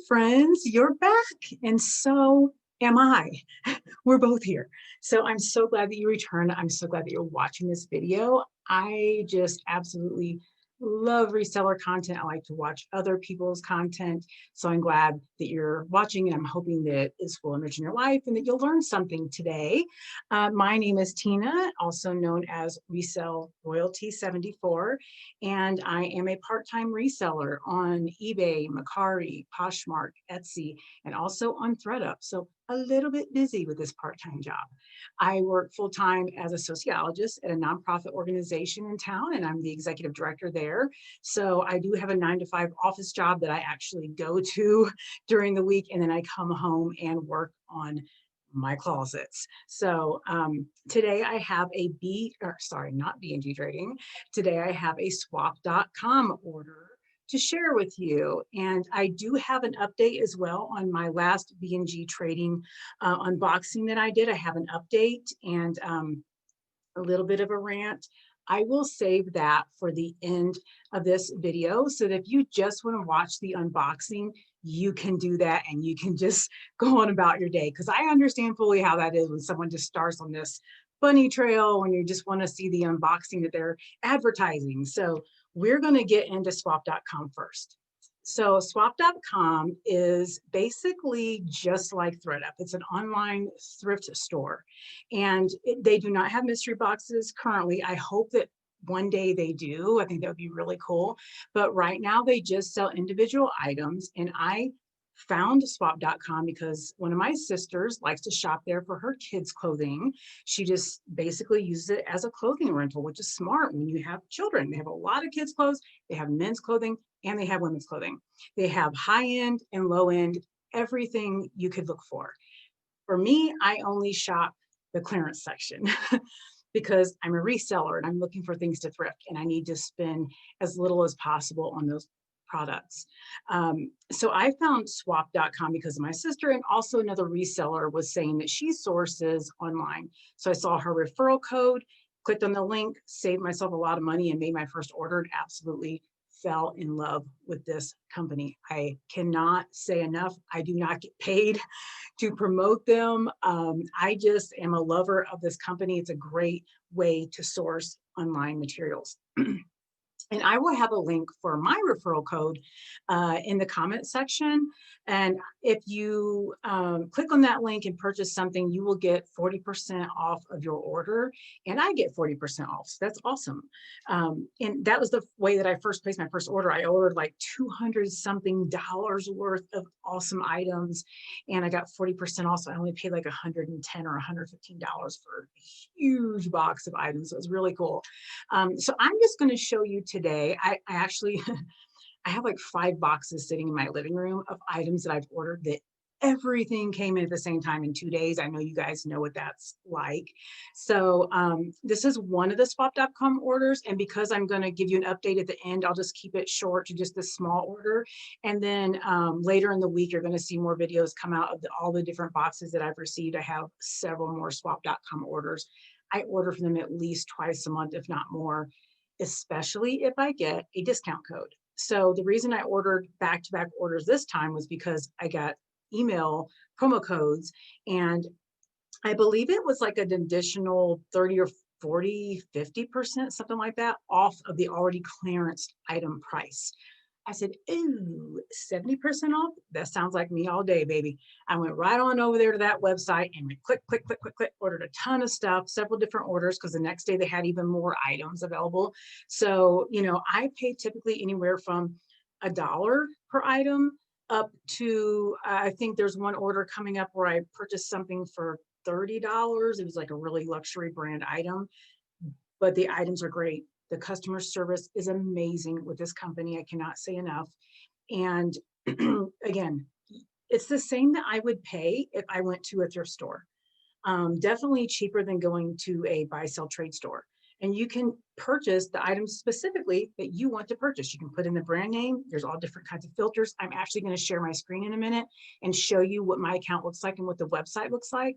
friends, you're back, and so am I. We're both here. So I'm so glad that you returned. I'm so glad that you're watching this video. I just absolutely love reseller content. I like to watch other people's content. So I'm glad that you're watching, and I'm hoping that this will enrich your life and that you'll learn something today. My name is Tina, also known as Resell Royalty 74, and I am a part-time reseller on eBay, Mercari, Poshmark, Etsy, and also on Thredup. So a little bit busy with this part-time job. I work full-time as a sociologist at a nonprofit organization in town, and I'm the executive director there. So I do have a 9-to-5 office job that I actually go to during the week, and then I come home and work on my closets. So today I have not B&G trading. Today I have a swap.com order to share with you. And I do have an update as well on my last B&G trading unboxing that I did. I have an update and a little bit of a rant. I will save that for the end of this video, so that if you just want to watch the unboxing, you can do that and you can just go on about your day. Because I understand fully how that is when someone just starts on this bunny trail when you just want to see the unboxing that they're advertising. So we're going to get into swap.com first. So swap.com is basically just like Thredup. It's an online thrift store, and they do not have mystery boxes currently. I hope that one day they do. I think that would be really cool. But right now they just sell individual items, and I found swap.com because one of my sisters likes to shop there for her kids' clothing. She just basically uses it as a clothing rental, which is smart when you have children. They have a lot of kids' clothes, they have men's clothing, and they have women's clothing. They have high-end and low-end, everything you could look for. For me, I only shop the clearance section because I'm a reseller and I'm looking for things to thrift, and I need to spend as little as possible on those products. So I found swap.com because of my sister, and also another reseller was saying that she sources online. So I saw her referral code, clicked on the link, saved myself a lot of money, and made my first order, and absolutely fell in love with this company. I cannot say enough. I do not get paid to promote them. I just am a lover of this company. It's a great way to source online materials. And I will have a link for my referral code in the comment section. And if you click on that link and purchase something, you will get 40% off of your order. And I get 40% off. So that's awesome. And that was the way that I first placed my first order. I ordered like $200 something worth of awesome items. And I got 40% off. So I only paid like $110 or $115 for a huge box of items. So it was really cool. So I'm just going to show you today. I actually, I have like 5 boxes sitting in my living room of items that I've ordered that everything came in at the same time in 2 days. I know you guys know what that's like. So this is one of the swap.com orders. And because I'm going to give you an update at the end, I'll just keep it short to just this small order. And then later in the week, you're going to see more videos come out of all the different boxes that I've received. I have several more swap.com orders. I order from them at least twice a month, if not more, especially if I get a discount code. So the reason I ordered back-to-back orders this time was because I got email promo codes, and I believe it was like an additional 30 or 40, 50%, something like that, off of the already clearance item price. I said, ooh, 70% off? That sounds like me all day, baby. I went right on over there to that website and click, click, click, click, click, ordered a ton of stuff, several different orders, because the next day they had even more items available. So, you know, I pay typically anywhere from $1 per item up to, I think there's one order coming up where I purchased something for $30. It was like a really luxury brand item, but the items are great. The customer service is amazing with this company. I cannot say enough. And again, it's the same that I would pay if I went to a thrift store. Definitely cheaper than going to a buy, sell, trade store. And you can purchase the items specifically that you want to purchase. You can put in the brand name. There's all different kinds of filters. I'm actually going to share my screen in a minute and show you what my account looks like and what the website looks like.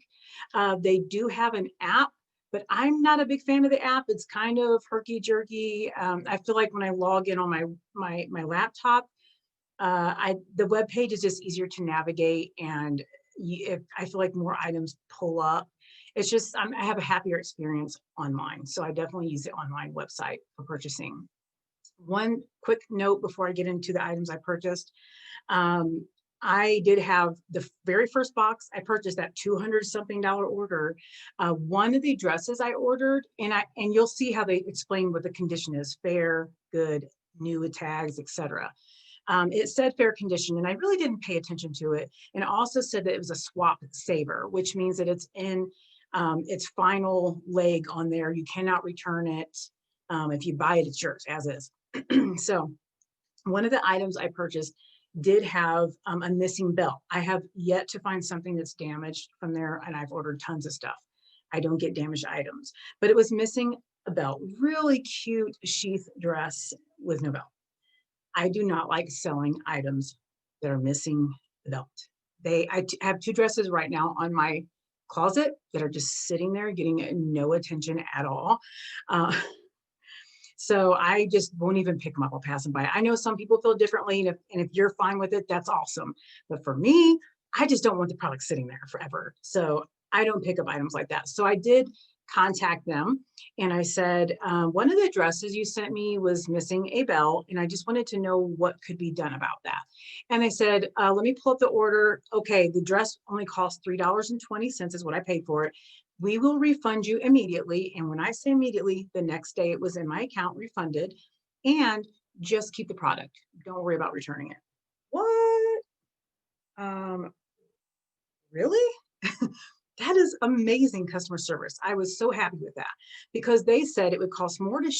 They do have an app, but I'm not a big fan of the app. It's kind of herky-jerky. I feel like when I log in on my laptop, the web page is just easier to navigate, and I feel like more items pull up. It's just I have a happier experience online, so I definitely use the online website for purchasing. One quick note before I get into the items I purchased. Um, I did have the very first box I purchased, that $200 something order. One of the dresses I ordered, and you'll see how they explain what the condition is: fair, good, new with tags, etc. It said fair condition, and I really didn't pay attention to it. And it also said that it was a swap saver, which means that it's in its final leg on there. You cannot return it. If you buy it, it's yours as is. So one of the items I purchased did have a missing belt. I have yet to find something that's damaged from there, and I've ordered tons of stuff. I don't get damaged items, but it was missing a belt. Really cute sheath dress with no belt. I do not like selling items that are missing the belt. I have two dresses right now on my closet that are just sitting there getting no attention at all. So I just won't even pick them up. I'll pass them by. I know some people feel differently, and if you're fine with it, that's awesome. But for me, I just don't want the product sitting there forever. So I don't pick up items like that. So I did contact them, and I said, one of the dresses you sent me was missing a belt, and I just wanted to know what could be done about that. And they said, let me pull up the order. Okay, the dress only cost $3.20 is what I paid for it. We will refund you immediately. And when I say immediately, the next day it was in my account refunded, and just keep the product. Don't worry about returning it. What? Really? That is amazing customer service. I was so happy with that, because they said it would cost more to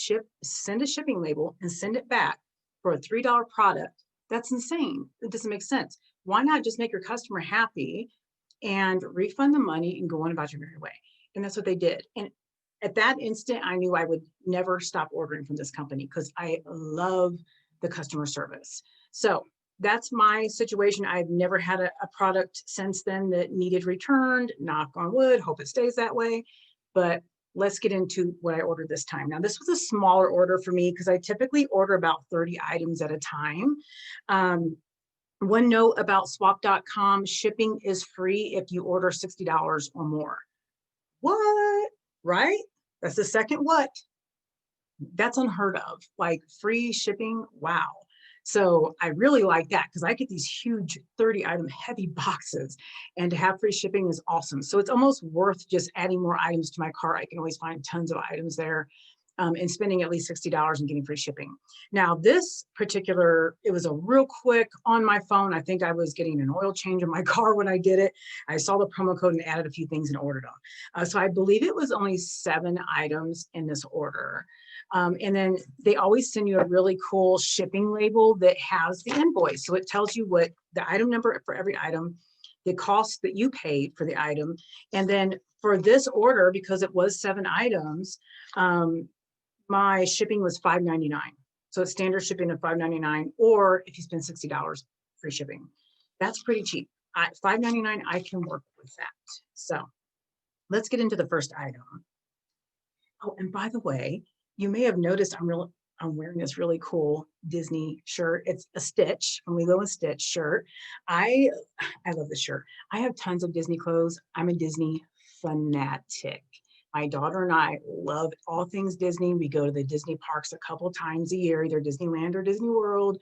send a shipping label and send it back for a $3 product. That's insane. It doesn't make sense. Why not just make your customer happy and refund the money and go on about your merry way? And that's what they did. And at that instant, I knew I would never stop ordering from this company, because I love the customer service. So that's my situation. I've never had a product since then that needed returned. Knock on wood, hope it stays that way. But let's get into what I ordered this time. Now, this was a smaller order for me, because I typically order about 30 items at a time. One note about swap.com: shipping is free if you order $60 or more. What? Right? That's the second what? That's unheard of. Like, free shipping. Wow. So I really like that, because I get these huge 30 item heavy boxes, and to have free shipping is awesome. So it's almost worth just adding more items to my cart. I can always find tons of items there, and spending at least $60 and getting free shipping. Now, this particular, it was a real quick on my phone. I think I was getting an oil change in my car when I did it. I saw the promo code and added a few things and ordered them. So I believe it was only 7 items in this order. And then they always send you a really cool shipping label that has the invoice. So it tells you what the item number for every item, the cost that you paid for the item. And then for this order, because it was 7 items, my shipping was $5.99. So it's standard shipping of $5.99, or if you spend $60, free shipping. That's pretty cheap. $5.99, I can work with that. So let's get into the first item. Oh, and by the way, you may have noticed I'm wearing this really cool Disney shirt. It's a Stitch, a Lilo and Stitch shirt. I love this shirt. I have tons of Disney clothes. I'm a Disney fanatic. My daughter and I love all things Disney. We go to the Disney parks a couple times a year, either Disneyland or Disney World.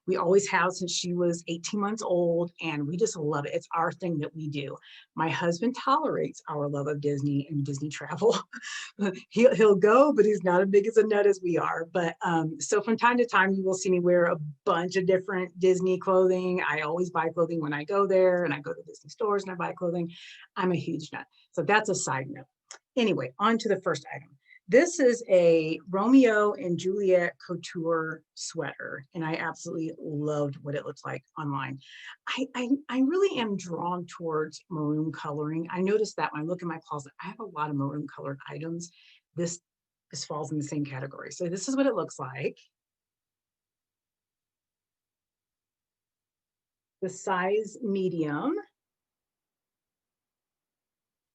We always have since she was 18 months old, and we just love it. It's our thing that we do. My husband tolerates our love of Disney and Disney travel. He'll go, but he's not as big as a nut as we are. But so from time to time, you will see me wear a bunch of different Disney clothing. I always buy clothing when I go there, and I go to Disney stores and I buy clothing. I'm a huge nut. So that's a side note. Anyway, on to the first item. This is a Romeo and Juliet couture sweater, and I absolutely loved what it looks like online. I really am drawn towards maroon coloring. I noticed that when I look in my closet, I have a lot of maroon colored items. This falls in the same category. So this is what it looks like. The size medium.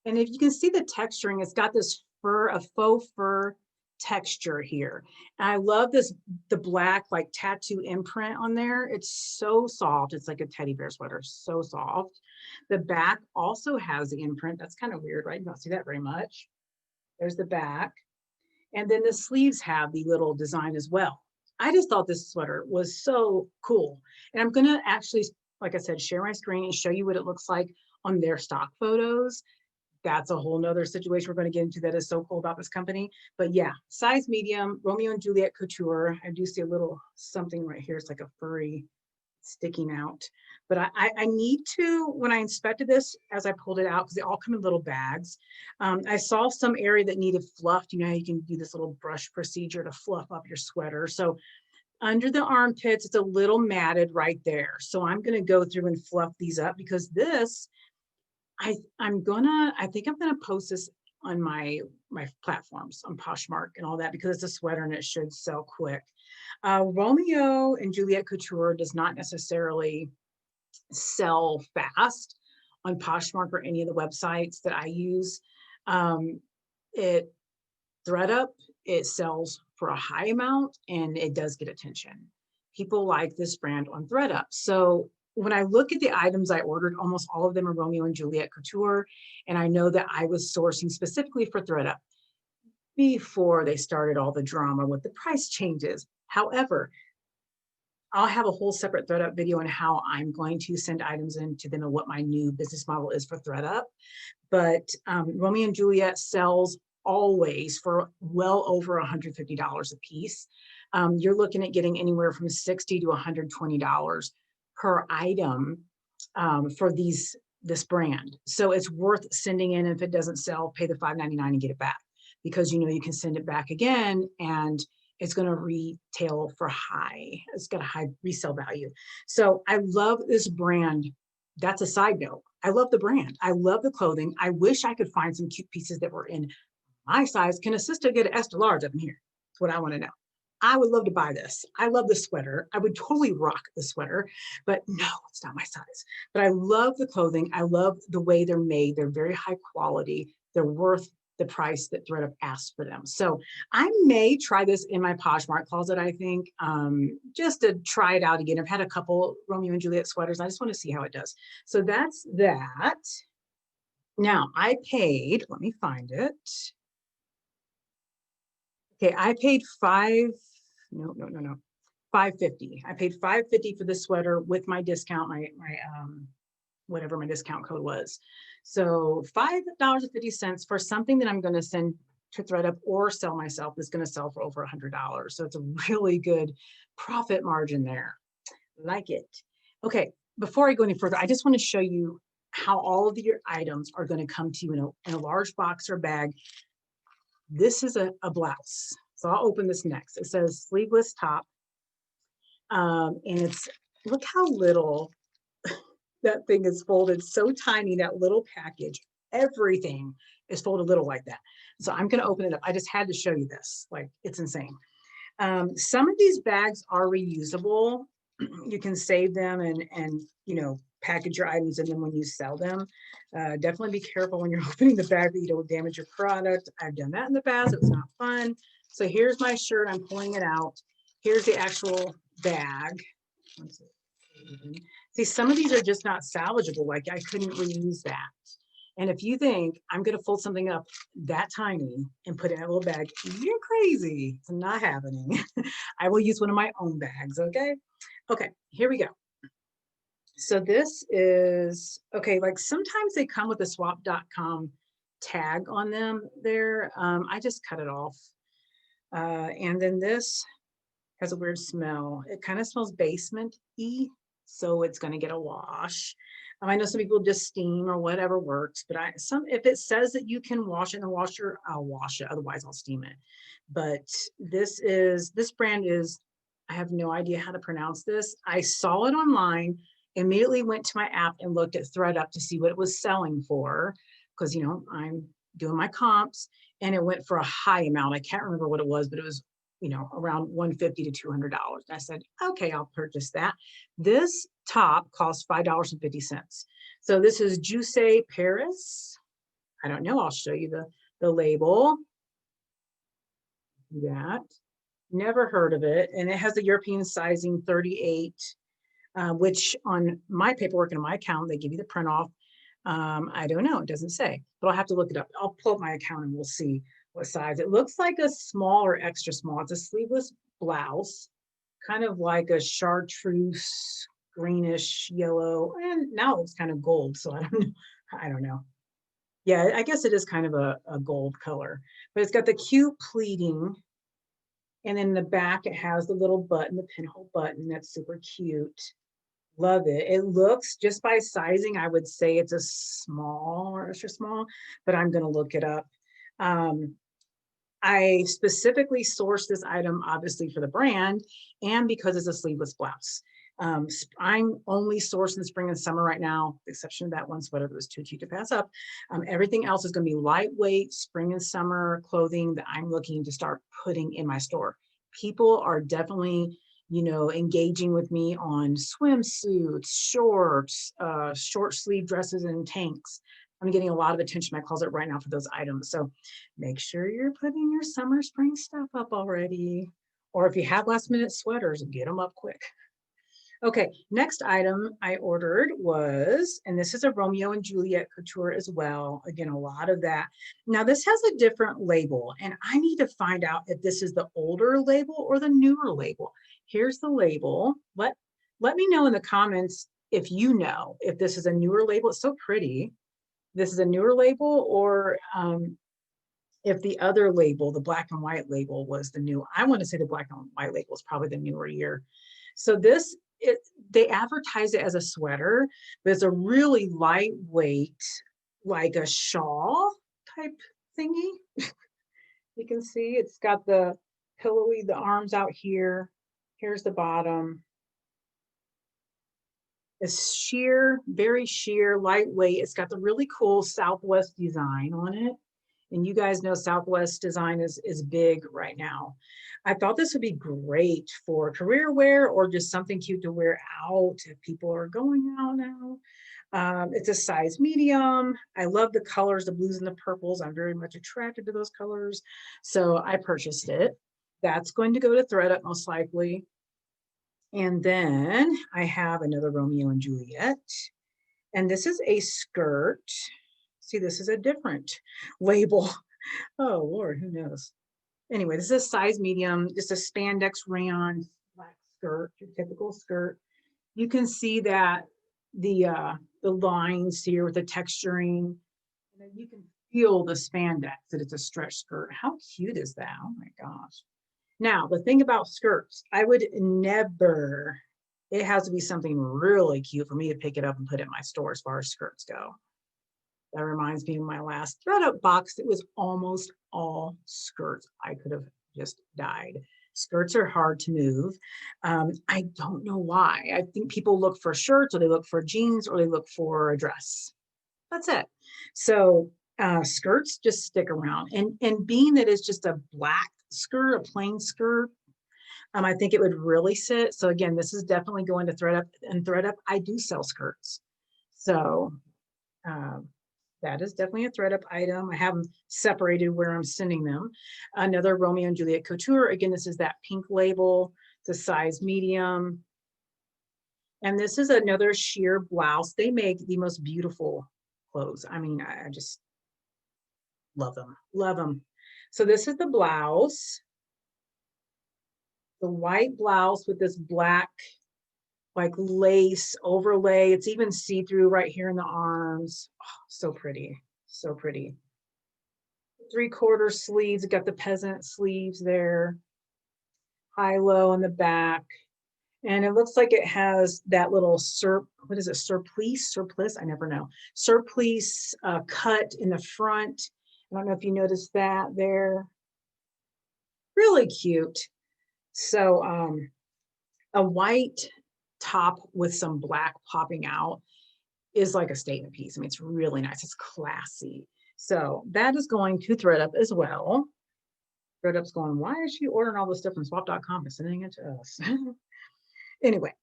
And if you can see the texturing, it's got this fur, a faux fur texture here. And I love this, the black like tattoo imprint on there. It's so soft. It's like a teddy bear sweater, so soft. The back also has the imprint. That's kind of weird, right? You don't see that very much. There's the back. And then the sleeves have the little design as well. I just thought this sweater was so cool. And I'm gonna actually, like I said, share my screen and show you what it looks like on their stock photos. That's a whole nother situation we're going to get into that is so cool about this company. But yeah, size medium, Romeo and Juliet couture. I do see a little something right here. It's like a furry sticking out. But I need to, when I inspected this, as I pulled it out, because they all come in little bags, I saw some area that needed fluffed. You know, you can do this little brush procedure to fluff up your sweater. So under the armpits, it's a little matted right there. So I'm going to go through and fluff these up because this, I think I'm gonna post this on my platforms on Poshmark and all that because it's a sweater and it should sell quick. Romeo and Juliet Couture does not necessarily sell fast on Poshmark or any of the websites that I use. It Thredup, it sells for a high amount and it does get attention. People like this brand on Thredup. So when I look at the items I ordered, almost all of them are Romeo and Juliet Couture. And I know that I was sourcing specifically for Thredup before they started all the drama with the price changes. However, I'll have a whole separate Thredup video on how I'm going to send items into them and what my new business model is for Thredup. But Romeo and Juliet sells always for well over $150 a piece. You're looking at getting anywhere from $60 to $120 per item for this brand. So it's worth sending in. If it doesn't sell, pay the $5.99 and get it back because you know you can send it back again and it's going to retail for high. It's got a high resale value. So I love this brand. That's a side note. I love the brand. I love the clothing. I wish I could find some cute pieces that were in my size. Can a sister get an extra large up in here? That's what I want to know. I would love to buy this. I love the sweater. I would totally rock the sweater, but no, it's not my size. But I love the clothing. I love the way they're made. They're very high quality. They're worth the price that Thredup asks for them. So I may try this in my Poshmark closet, I think, just to try it out again. I've had a couple Romeo and Juliet sweaters. I just want to see how it does. So that's that. Now I paid, let me find it. Okay, I paid $550. I paid $550 for this sweater with my discount, my whatever my discount code was. So $5.50 for something that I'm going to send to Thredup or sell myself is going to sell for over $100. So it's a really good profit margin there. Like it. Okay, before I go any further, I just want to show you how all of your items are going to come to you in a large box or bag. This is a blouse. So I'll open this next. It says sleeveless top. And it's, look how little that thing is folded, so tiny, that little package. Everything is folded little like that. So I'm going to open it up. I just had to show you this. Like, it's insane. Some of these bags are reusable. You can save them and you know, package your items in them when you sell them. Definitely be careful when you're opening the bag that you don't damage your product. I've done that in the past. It was not fun. So here's my shirt. I'm pulling it out. Here's the actual bag. See, some of these are just not salvageable. Like I couldn't reuse that. And if you think I'm going to fold something up that tiny and put it in a little bag, you're crazy. It's not happening. I will use one of my own bags. Okay. Okay. Here we go. So this is, okay, like sometimes they come with a swap.com tag on them there. I just cut it off. And then this has a weird smell. It kind of smells basement-y, so it's going to get a wash. I know some people just steam or whatever works, but if it says that you can wash it in the washer, I'll wash it. Otherwise, I'll steam it. But this brand is, I have no idea how to pronounce this. I saw it online, immediately went to my app and looked at Thredup to see what it was selling for, because, you know, I'm doing my comps, and it went for a high amount. I can't remember what it was, but it was, you know, around $150 to $200. I said, okay, I'll purchase that. This top costs $5.50. So this is Juice Paris. I don't know. I'll show you the label. do that. Never heard of it. And it has the European sizing 38, which on my paperwork and my account, they give you the print off. I don't know, it doesn't say, but I'll have to look it up. I'll pull up my account and we'll see what size. It looks like a small or extra small. It's a sleeveless blouse, kind of like a chartreuse, greenish yellow, and now it's kind of gold. So I don't know. I don't know. Yeah, I guess it is kind of a gold color, but it's got the cute pleating. And in the back, it has the little button, the pinhole button. That's super cute. Love it. It looks, just by sizing, I would say it's a small or extra small, but I'm going to look it up. I specifically sourced this item, obviously, for the brand and because it's a sleeveless blouse. I'm only sourcing spring and summer right now, with the exception of that one sweater that was too cute to pass up. Everything else is going to be lightweight spring and summer clothing that I'm looking to start putting in my store. People are definitely, you know, engaging with me on swimsuits, shorts, short sleeve dresses and tanks. I'm getting a lot of attention in my closet right now for those items. So make sure you're putting your summer, spring stuff up already. Or if you have last minute sweaters, get them up quick. Okay, next item I ordered was, and this is a Romeo and Juliet couture as well. Again, a lot of that. Now this has a different label and I need to find out if this is the older label or the newer label. Here's the label. Let me know in the comments if you know if this is a newer label. It's so pretty. This is a newer label, or if the other label, the black and white label, was the new. I want to say the black and white label is probably the newer year. So this, they advertise it as a sweater, but it's a really lightweight, like a shawl type thingy. You can see it's got the pillowy, the arms out here. Here's the bottom. It's sheer, very sheer, lightweight. It's got the really cool Southwest design on it. And you guys know Southwest design is big right now. I thought this would be great for career wear or just something cute to wear out if people are going out now. It's a size medium. I love the colors, the blues and the purples. I'm very much attracted to those colors. So I purchased it. That's going to go to Thredup most likely. And then I have another Romeo and Juliet. And this is a skirt. See, this is a different label. Oh, Lord, who knows? Anyway, this is a size medium, just a spandex rayon black skirt, your typical skirt. You can see that the lines here with the texturing, and then you can feel the spandex, that it's a stretch skirt. How cute is that? Oh my gosh. Now, the thing about skirts, I would never, it has to be something really cute for me to pick it up and put it in my store as far as skirts go. That reminds me of my last Thredup box. It was almost all skirts. I could have just died. Skirts are hard to move. I don't know why. I think people look for shirts, or they look for jeans, or they look for a dress. That's it. So skirts just stick around. And being that it's just a black skirt, a plain skirt, I think it would really sit. So again, this is definitely going to Thredup. And Thredup, I do sell skirts. So that is definitely a Thredup item. I have them separated where I'm sending them. Another Romeo and Juliet couture. Again, this is that pink label. It's a size medium. And this is another sheer blouse. They make the most beautiful clothes. I mean, I just love them. Love them. So this is the blouse. The white blouse with this black like lace overlay. It's even see-through right here in the arms. Oh, so pretty, so pretty. 3/4 sleeves, got the peasant sleeves there. High-low in the back. And it looks like it has that little what is it, surplice? I never know. Surplice cut in the front. I don't know if you noticed that there. Really cute. So a white top with some black popping out is like a statement piece. I mean, it's really nice. It's classy. So that is going to Thredup as well. Thredup's going, why is she ordering all this stuff from swap.com and sending it to us? Anyway,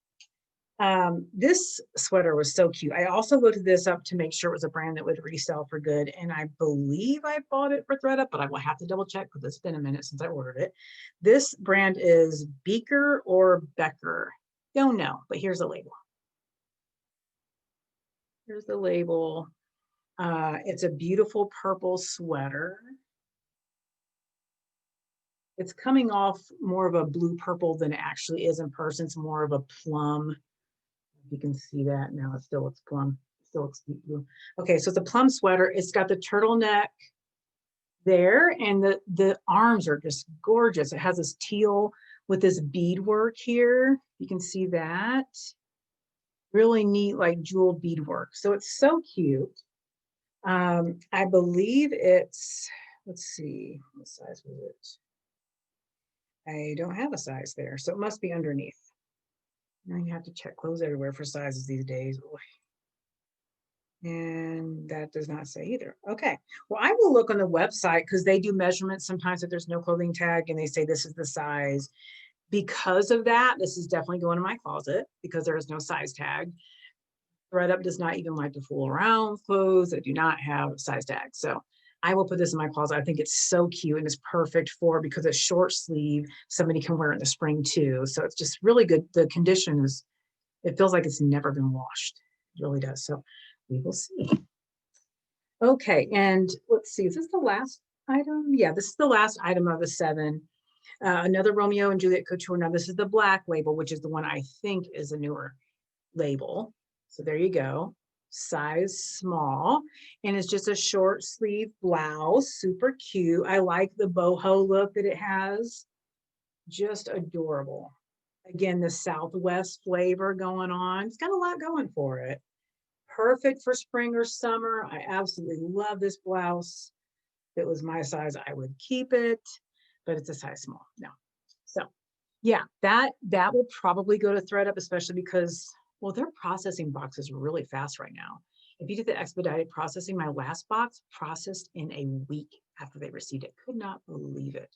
This sweater was so cute. I also looked this up to make sure it was a brand that would resell for good. And I believe I bought it for Thredup, but I will have to double check because it's been a minute since I ordered it. This brand is Beaker or Becker. Don't know, but here's the label. Here's the label. It's a beautiful purple sweater. It's coming off more of a blue purple than it actually is in person. It's more of a plum. You can see that now. It still looks plum. Still looks deep blue. Okay, so it's a plum sweater. It's got the turtleneck there, and the arms are just gorgeous. It has this teal with this beadwork here. You can see that. Really neat, like jeweled beadwork. So it's so cute. I believe it's, let's see, what size was it? I don't have a size there, so it must be underneath. Now you have to check clothes everywhere for sizes these days. And that does not say either. Okay, well, I will look on the website because they do measurements sometimes if there's no clothing tag and they say this is the size. Because of that, this is definitely going in my closet because there is no size tag. Thredup does not even like to fool around with clothes that do not have size tags. So I will put this in my closet. I think it's so cute and it's perfect for, because it's short sleeve, somebody can wear it in the spring too. So it's just really good. The condition is, it feels like it's never been washed. It really does. So we will see. Okay, and let's see, is this the last item? Yeah, this is the last item of the 7. Another Romeo and Juliet Couture. Now this is the black label, which is the one I think is a newer label. So there you go. Size small, and it's just a short sleeve blouse, super cute. I like the boho look that it has, just adorable. Again, the Southwest flavor going on. It's got a lot going for it. Perfect for spring or summer. I absolutely love this blouse. If it was my size, I would keep it, but it's a size small now. So yeah, that will probably go to Thredup, especially because, well, their processing box is really fast right now. If you did the expedited processing, my last box processed in a week after they received it. Could not believe it.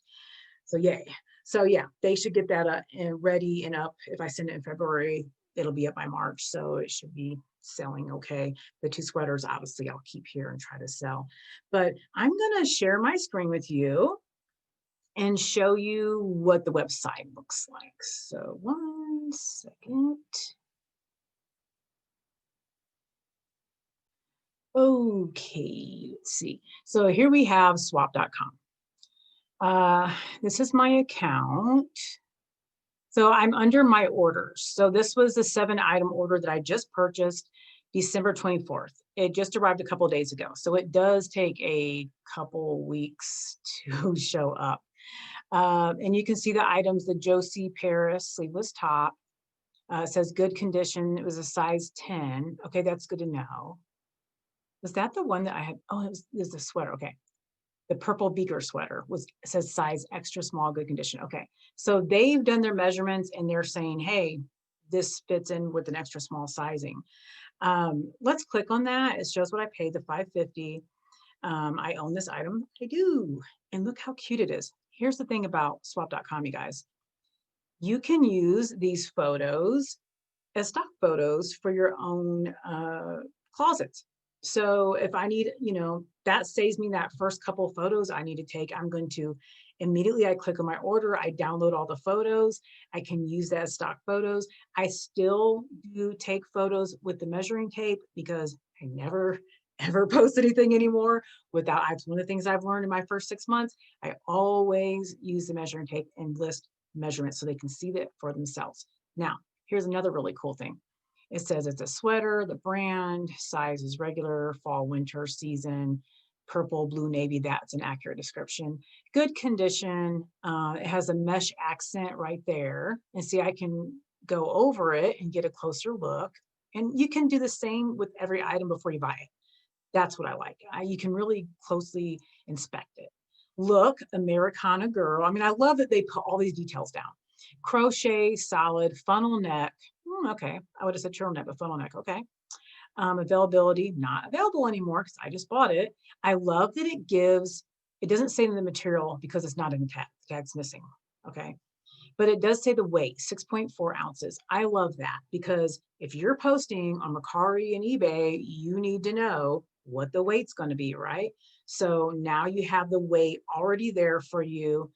So yay. So yeah, they should get that and ready and up. If I send it in February, it'll be up by March. So it should be selling okay. The 2 sweaters, obviously, I'll keep here and try to sell. But I'm going to share my screen with you and show you what the website looks like. So 1 second. Okay, let's see. So here we have swap.com. This is my account. So I'm under my orders. So this was the 7-item order that I just purchased December 24th. It just arrived a couple of days ago. So it does take a couple weeks to show up. And you can see the items, the Josie Paris sleeveless top. Says good condition. It was a size 10. Okay, that's good to know. Was that the one that I had? Oh, it was the sweater. Okay. The purple beaker sweater says size extra small, good condition. Okay. So they've done their measurements and they're saying, hey, this fits in with an extra small sizing. Let's click on that. It shows what I paid, the $5.50. I own this item. I do. And look how cute it is. Here's the thing about swap.com, you guys. You can use these photos as stock photos for your own closets. So if I need, that saves me that first couple of photos I need to take. I'm going to immediately, I click on my order, I download all the photos. I can use that as stock photos. I still do take photos with the measuring tape because I never ever post anything anymore without, it's one of the things I've learned in my first 6 months. I always use the measuring tape and list measurements so they can see that for themselves. Now, here's another really cool thing. It says it's a sweater, the brand, size is regular, fall, winter, season, purple, blue, navy. That's an accurate description. Good condition. It has a mesh accent right there. And see, I can go over it and get a closer look. And you can do the same with every item before you buy it. That's what I like. You can really closely inspect it. Look, Americana girl. I mean, I love that they put all these details down. Crochet, solid, funnel neck. Okay, I would have said turtleneck, but funnel neck. Okay. Availability, not available anymore because I just bought it. I love that it doesn't say in the material because it's not in the tag. The tag's missing. Okay. but it does say the weight, 6.4 ounces. I love that because if you're posting on Mercari and eBay, you need to know what the weight's going to be, right? So now you have the weight already there for you.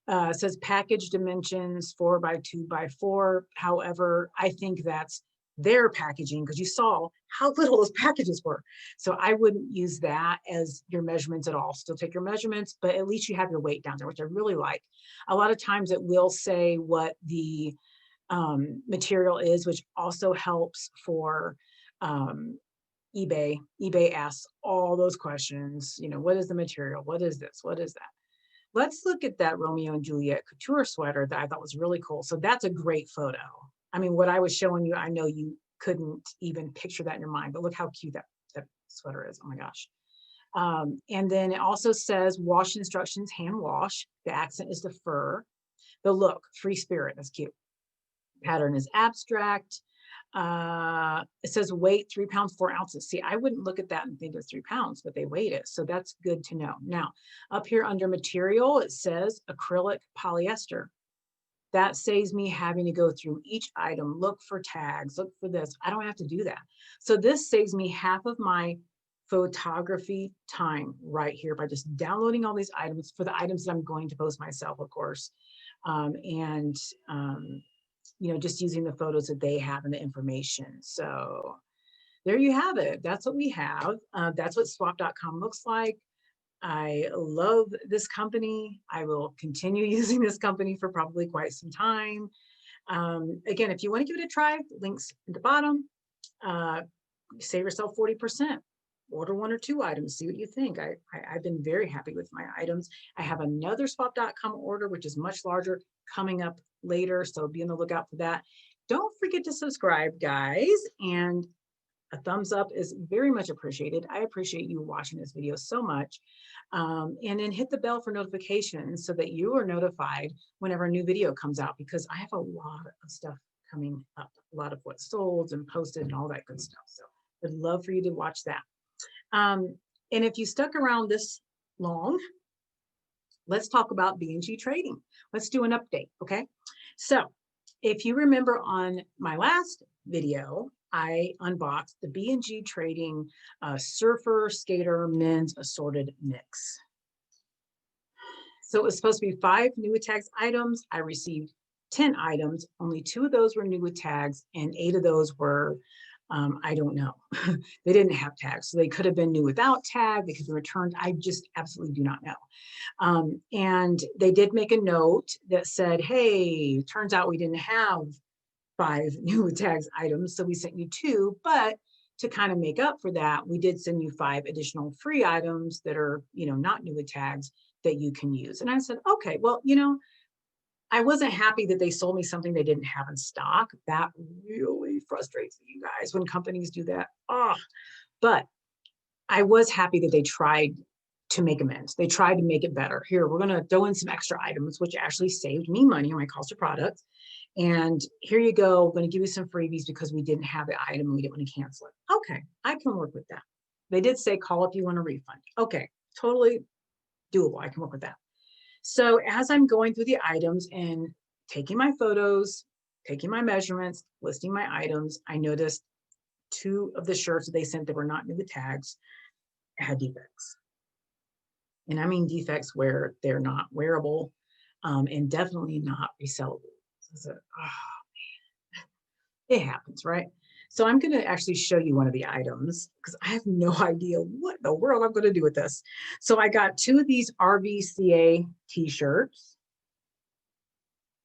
It says package dimensions 4 by 2 by 4. However, I think that's their packaging because you saw how little those packages were. So I wouldn't use that as your measurements at all. Still take your measurements, but at least you have your weight down there, which I really like. A lot of times it will say what the material is, which also helps for eBay. eBay asks all those questions. You know, what is the material? What is this? What is that? Let's look at that Romeo and Juliet couture sweater that I thought was really cool. So that's a great photo. I mean, what I was showing you, I know you couldn't even picture that in your mind, but look how cute that sweater is. Oh my gosh. And then it also says wash instructions, hand wash. The accent is the fur. The look, free spirit, that's cute. Pattern is abstract. It says weight 3 pounds 4 ounces. See, I wouldn't look at that and think it's 3 pounds, but they weighed it. So that's good to know. Now, up here under material, it says acrylic polyester. That saves me having to go through each item, look for tags, look for this. I don't have to do that. So this saves me half of my photography time right here by just downloading all these items for the items that I'm going to post myself, of course. You know, just using the photos that they have and the information. So there you have it. That's what we have. That's what swap.com looks like. I love this company. I will continue using this company for probably quite some time. Again, if you want to give it a try, links at the bottom. Save yourself 40%. Order 1 or 2 items, see what you think. I've been very happy with my items. I have another swap.com order, which is much larger, coming up later. So be on the lookout for that. Don't forget to subscribe, guys. And a thumbs up is very much appreciated. I appreciate you watching this video so much. And then hit the bell for notifications so that you are notified whenever a new video comes out, because I have a lot of stuff coming up, a lot of what's sold and posted and all that good stuff. So I'd love for you to watch that. And if you stuck around this long, let's talk about B&G trading. Let's do an update, okay? So if you remember on my last video, I unboxed the B&G trading surfer skater men's assorted mix. So it was supposed to be 5 new with tags items. I received 10 items. Only 2 of those were new with tags, and 8 of those were, I don't know. They didn't have tags. So they could have been new without tag. They could be returned. I just absolutely do not know. And they did make a note that said, hey, turns out we didn't have 5 new with tags items. So we sent you 2, but to kind of make up for that, we did send you 5 additional free items that are, you know, not new with tags that you can use. And I said, okay, well, you know, I wasn't happy that they sold me something they didn't have in stock. That really frustrates you guys when companies do that. Oh, but I was happy that they tried to make amends. They tried to make it better. Here, we're going to throw in some extra items, which actually saved me money on my cost of products. And here you go. We're going to give you some freebies because we didn't have the item and we didn't want to cancel it. Okay, I can work with that. They did say call if you want a refund. Okay, totally doable. I can work with that. So as I'm going through the items and taking my photos, taking my measurements, listing my items, I noticed 2 of the shirts that they sent that were not new with tags had defects. And I mean defects where they're not wearable and definitely not resellable. So I said, oh, man, it happens, right? So I'm going to actually show you one of the items because I have no idea what in the world I'm going to do with this. So I got 2 of these RVCA t-shirts.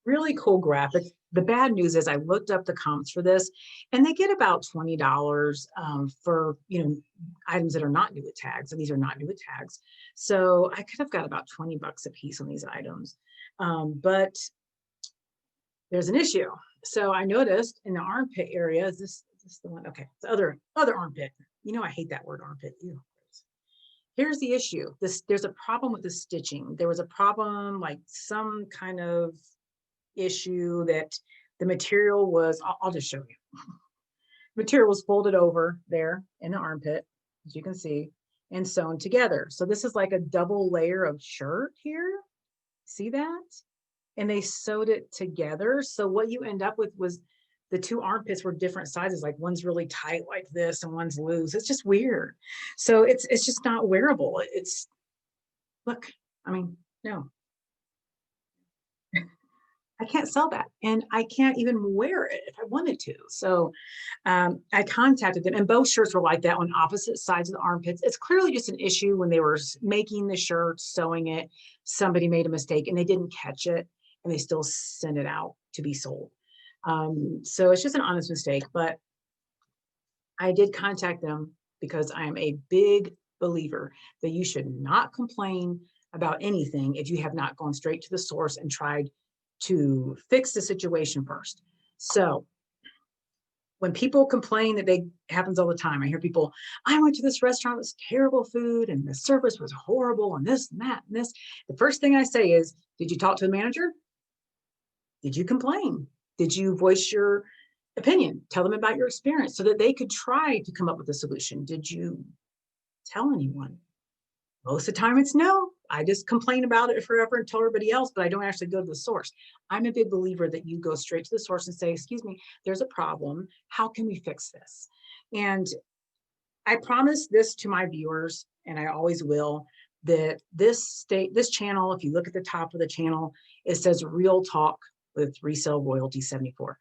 Really cool graphics. The bad news is I looked up the comps for this and they get about $20 for, you know, items that are not new with tags, and these are not new with tags. So I could have got about 20 bucks a piece on these items. But there's an issue. So I noticed in the armpit area, is this the one? Okay, the other armpit. You know, I hate that word armpit. Ew. Here's the issue. There's a problem with the stitching. There was a problem, like some kind of issue that the material was, I'll just show you. Material was folded over there in the armpit, as you can see, and sewn together. So this is like a double layer of shirt here. See that? and they sewed it together. So what you end up with was the two armpits were different sizes. Like one's really tight like this and one's loose. It's just weird. So it's just not wearable. It's look, I mean, no, I can't sell that. And I can't even wear it if I wanted to. So I contacted them, and both shirts were like that on opposite sides of the armpits. It's clearly just an issue when they were making the shirt, sewing it. Somebody made a mistake and they didn't catch it, and they still sent it out to be sold. So it's just an honest mistake. But I did contact them because I am a big believer that you should not complain about anything if you have not gone straight to the source and tried to fix the situation first. So when people complain that they happens all the time, I hear people, I went to this restaurant, it was terrible food and the service was horrible and this and that and this. The first thing I say is, did you talk to the manager? Did you complain? Did you voice your opinion? Tell them about your experience so that they could try to come up with a solution. Did you tell anyone? Most of the time it's no. I just complain about it forever and tell everybody else, but I don't actually go to the source. I'm a big believer that you go straight to the source and say, excuse me, there's a problem. How can we fix this? And I promise this to my viewers, and I always will, that this channel, if you look at the top of the channel, it says Real Talk with Resell Royalty 74.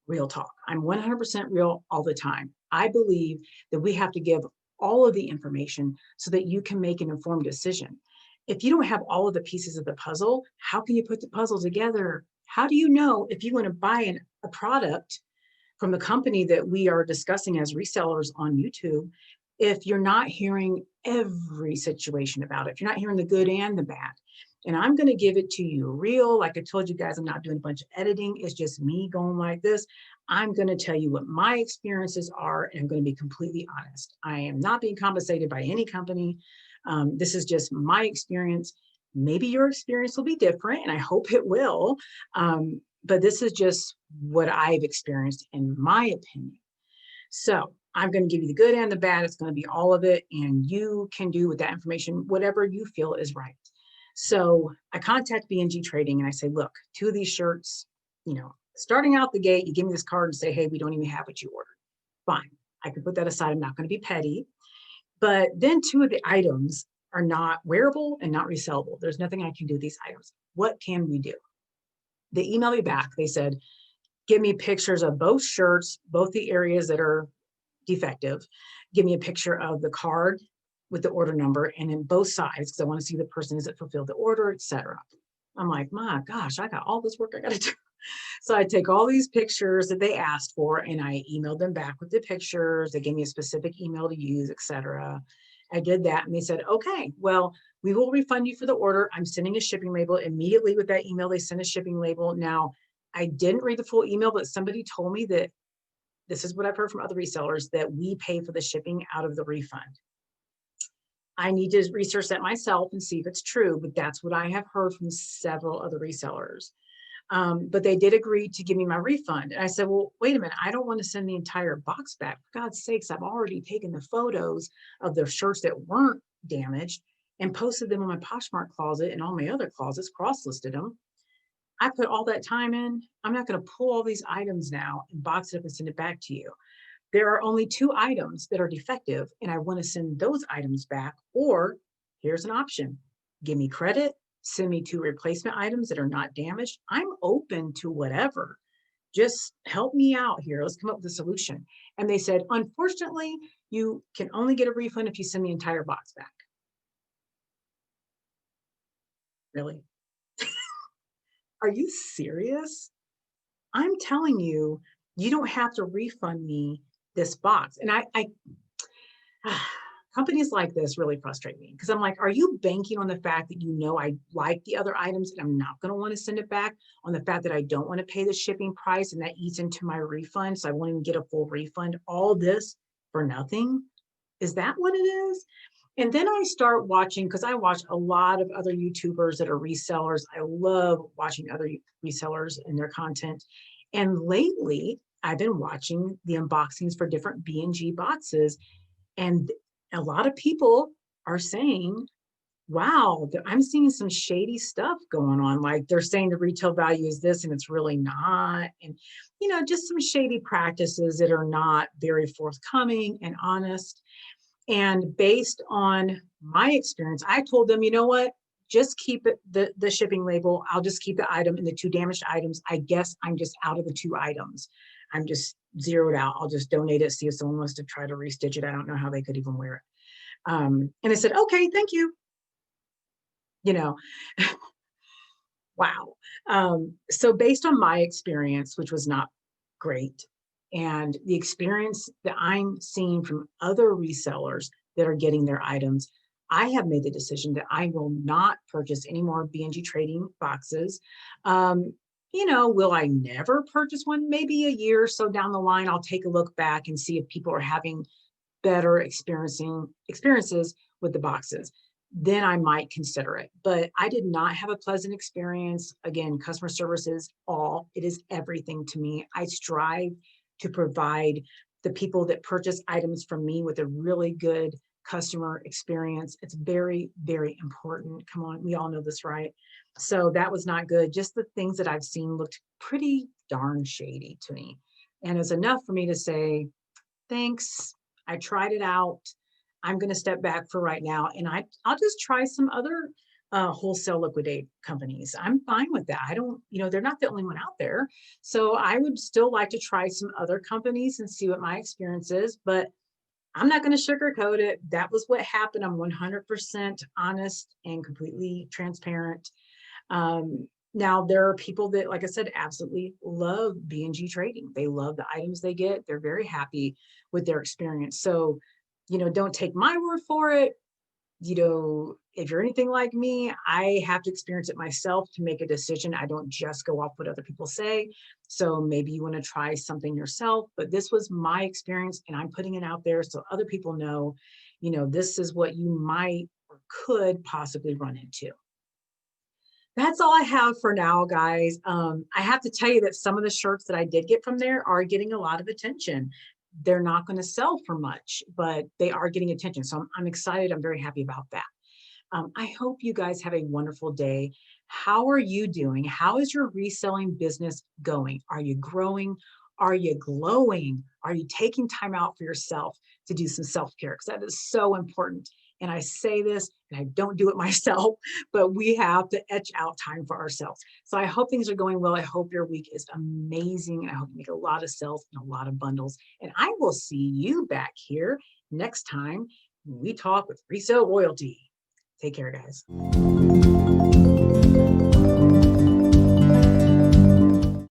Real talk. I'm 100% real all the time. I believe that we have to give all of the information so that you can make an informed decision. If you don't have all of the pieces of the puzzle, how can you put the puzzle together? How do you know if you want to buy a product from the company that we are discussing as resellers on YouTube, if you're not hearing every situation about it, if you're not hearing the good and the bad? And I'm going to give it to you real. Like I told you guys, I'm not doing a bunch of editing. It's just me going like this. I'm going to tell you what my experiences are, and I'm going to be completely honest. I am not being compensated by any company. This is just my experience. Maybe your experience will be different, and I hope it will. But this is just what I've experienced in my opinion. So I'm going to give you the good and the bad. It's going to be all of it. And you can do with that information whatever you feel is right. So I contact B&G Trading and I say, look, two of these shirts, starting out the gate, you give me this card and say, hey, we don't even have what you ordered. Fine. I can put that aside. I'm not going to be petty. But then two of the items are not wearable and not resellable. There's nothing I can do with these items. What can we do? They emailed me back. They said, give me pictures of both shirts, both the areas that are defective. Give me a picture of the card with the order number and then both sides, because I want to see the person that fulfilled the order, etc. I'm like, my gosh, I got all this work I got to do. So I take all these pictures that they asked for and I emailed them back with the pictures. They gave me a specific email to use, etc. I did that and they said, okay, well, we will refund you for the order. I'm sending a shipping label. Immediately with that email, they sent a shipping label. Now, I didn't read the full email, but somebody told me that this is what I've heard from other resellers, that we pay for the shipping out of the refund. I need to research that myself and see if it's true, but that's what I have heard from several other resellers. But they did agree to give me my refund. And I said, well, wait a minute, I don't want to send the entire box back. For God's sakes, I've already taken the photos of the shirts that weren't damaged and posted them on my Poshmark closet and all my other closets, cross-listed them. I put all that time in. I'm not going to pull all these items now and box it up and send it back to you. There are only two items that are defective, and I want to send those items back. Or here's an option. Give me credit, send me two replacement items that are not damaged. I'm open to whatever. Just help me out here. Let's come up with a solution. And they said, unfortunately, you can only get a refund if you send the entire box back. Really? Are you serious? I'm telling you, you don't have to refund me this box. And I companies like this really frustrate me because I'm like, are you banking on the fact that I like the other items and I'm not going to want to send it back, on the fact that I don't want to pay the shipping price and that eats into my refund, so I won't even get a full refund? All this for nothing? Is that what it is? And then I start watching, because I watch a lot of other YouTubers that are resellers. I love watching other resellers and their content. And lately, I've been watching the unboxings for different B&G boxes. And a lot of people are saying wow, I'm seeing some shady stuff going on. Like they're saying the retail value is this and it's really not. And, just some shady practices that are not very forthcoming and honest. And based on my experience, I told them, you know what? Just keep it the shipping label. I'll just keep the item and the 2 damaged items. I guess I'm just out of the 2 items. I'm just zeroed out. I'll just donate it, see if someone wants to try to restitch it. I don't know how they could even wear it. And they said, okay, thank you. You know, wow. So based on my experience, which was not great, and the experience that I'm seeing from other resellers that are getting their items, I have made the decision that I will not purchase any more B&G trading boxes. Will I never purchase one? Maybe a year or so down the line, I'll take a look back and see if people are having better experiences with the boxes. Then I might consider it. But I did not have a pleasant experience. Again, customer service is it is everything to me. I strive to provide the people that purchase items from me with a really good customer experience. It's very, very important. Come on, we all know this, right? So that was not good. Just the things that I've seen looked pretty darn shady to me. And it's enough for me to say, thanks, I tried it out. I'm going to step back for right now. And I'll just try some other wholesale liquidate companies. I'm fine with that. I don't, they're not the only one out there. So I would still like to try some other companies and see what my experience is, but I'm not going to sugarcoat it. That was what happened. I'm 100% honest and completely transparent. Now there are people that, like I said, absolutely love B&G trading. They love the items they get. They're very happy with their experience. So, don't take my word for it. If you're anything like me, I have to experience it myself to make a decision. I don't just go off what other people say. So maybe you want to try something yourself, but this was my experience and I'm putting it out there so other people know, this is what you might or could possibly run into. That's all I have for now, guys. I have to tell you that some of the shirts that I did get from there are getting a lot of attention. They're not going to sell for much, but they are getting attention. So I'm excited. I'm very happy about that. I hope you guys have a wonderful day. How are you doing? How is your reselling business going? Are you growing? Are you glowing? Are you taking time out for yourself to do some self-care? Because that is so important. And I say this, and I don't do it myself, but we have to etch out time for ourselves. So I hope things are going well. I hope your week is amazing. And I hope you make a lot of sales and a lot of bundles. And I will see you back here next time when we talk with Resell Royalty. Take care, guys.